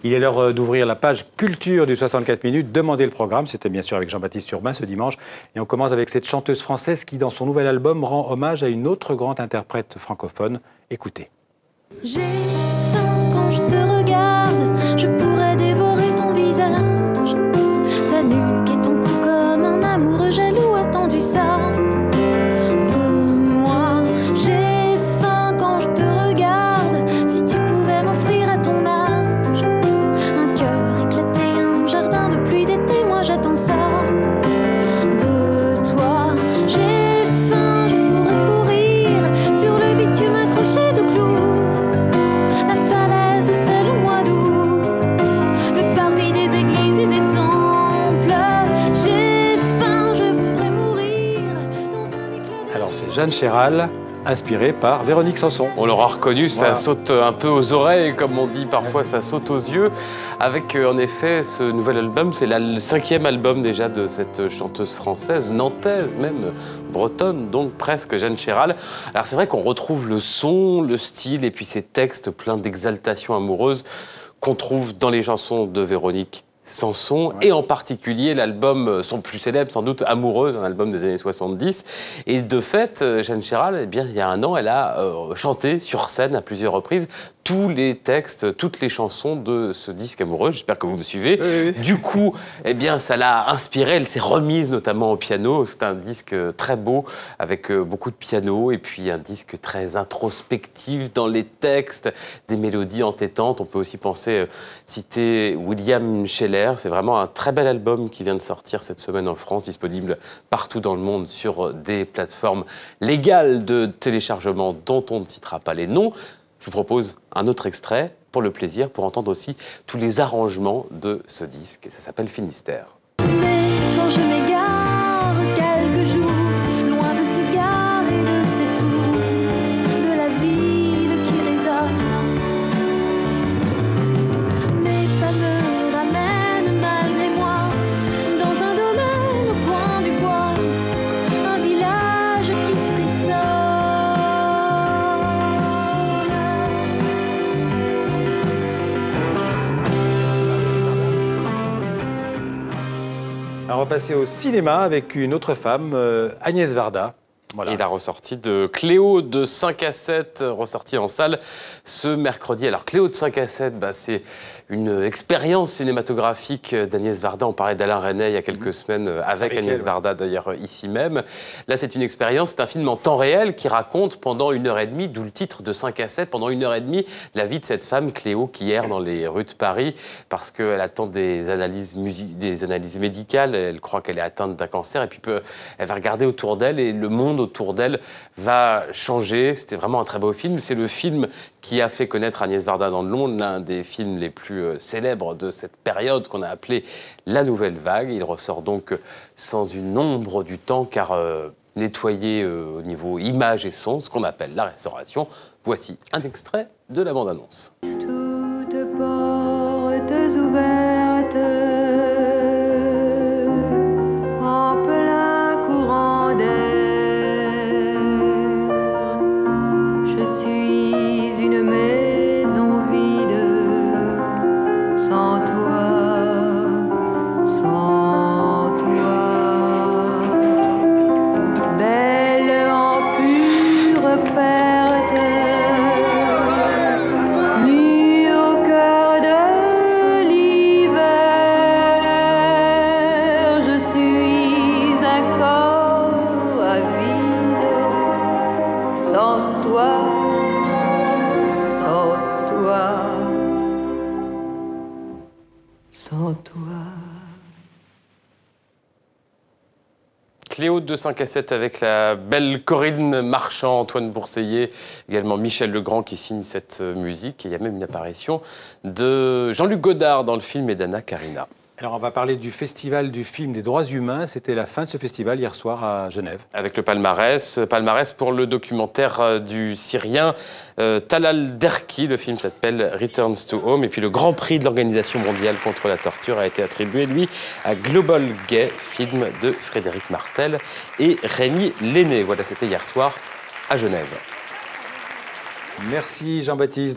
Il est l'heure d'ouvrir la page culture du 64 minutes. Demandez le programme. C'était bien sûr avec Jean-Baptiste Urbain ce dimanche. Et on commence avec cette chanteuse française qui, dans son nouvel album, rend hommage à une autre grande interprète francophone. Écoutez. J'ai faim quand je te regarde, je pourrais dévorer ton visage, ta nuque et ton cou comme un amoureux jaloux attendu ça de moi. J'ai faim quand je te regarde, si tu pouvais m'offrir à ton âge un cœur éclaté, un jardin de pluie d'été, moi j'attends ça de toi. J'ai faim, je pourrais courir sur le bitume accroché de clous, c'est Jeanne Chéral, inspirée par Véronique Sanson. On l'aura reconnu, ça voilà. Saute un peu aux oreilles, comme on dit parfois, ça saute aux yeux. Avec en effet ce nouvel album, c'est le 5e album déjà de cette chanteuse française, nantaise même, bretonne, donc presque, Jeanne Chéral. Alors c'est vrai qu'on retrouve le son, le style et puis ces textes pleins d'exaltation amoureuse qu'on trouve dans les chansons de Véronique Sanson, et en particulier l'album, son plus célèbre sans doute, Amoureuse, un album des années 70. Et de fait, Jeanne Chéral, eh bien, il y a un an, elle a chanté sur scène à plusieurs reprises tous les textes, toutes les chansons de ce disque Amoureux. J'espère que vous me suivez. Oui, oui. Du coup, eh bien, ça l'a inspirée, elle s'est remise notamment au piano. C'est un disque très beau, avec beaucoup de piano, et puis un disque très introspectif dans les textes, des mélodies entêtantes. On peut aussi penser, citer William Scheller. C'est vraiment un très bel album qui vient de sortir cette semaine en France, disponible partout dans le monde sur des plateformes légales de téléchargement dont on ne citera pas les noms. Je vous propose un autre extrait pour le plaisir, pour entendre aussi tous les arrangements de ce disque. Ça s'appelle Finistère. Mais quand je m'égare quelques jours, loin de ces gares et de ces tours, de la ville qui résonne, mes pas me ramènent malgré moi dans un domaine au coin du bois, un village qui frissonne. Alors on va passer au cinéma avec une autre femme, Agnès Varda. Voilà. Et la ressortie de Cléo de 5 à 7, ressortie en salle ce mercredi. Alors Cléo de 5 à 7, c'est une expérience cinématographique d'Agnès Varda. On parlait d'Alain Resnais il y a quelques semaines avec Agnès Varda, d'ailleurs ici même. Là, c'est une expérience, c'est un film en temps réel qui raconte pendant 1h30, d'où le titre de 5 à 7, pendant 1h30, la vie de cette femme, Cléo, qui erre dans les rues de Paris parce qu'elle attend des analyses médicales. Elle croit qu'elle est atteinte d'un cancer et puis elle va regarder autour d'elle et le monde autour d'elle va changer. C'était vraiment un très beau film. C'est le film qui a fait connaître Agnès Varda dans le monde, l'un des films les plus célèbres de cette période qu'on a appelée la Nouvelle Vague. Il ressort donc sans une ombre du temps, car nettoyé au niveau image et son, ce qu'on appelle la restauration. Voici un extrait de la bande-annonce. Toutes portes ouvertes, en plein courant d'air, je suis une maison vide, sans toi, sans toi, belle en pure perte, nue au cœur de l'hiver, je suis un corps avide, sans toi, sans toi, sans toi. Cléo de 5 à 7 avec la belle Corinne Marchand, Antoine Bourseiller, également Michel Legrand qui signe cette musique. Et il y a même une apparition de Jean-Luc Godard dans le film et d'Anna Karina. Alors on va parler du festival du film des droits humains. C'était la fin de ce festival hier soir à Genève. Avec le palmarès pour le documentaire du Syrien Talal Derki. Le film s'appelle Returns to Home. Et puis le grand prix de l'Organisation mondiale contre la torture a été attribué, lui, à Global Gay, film de Frédéric Martel et Rémi Lenné. Voilà, c'était hier soir à Genève. Merci Jean-Baptiste.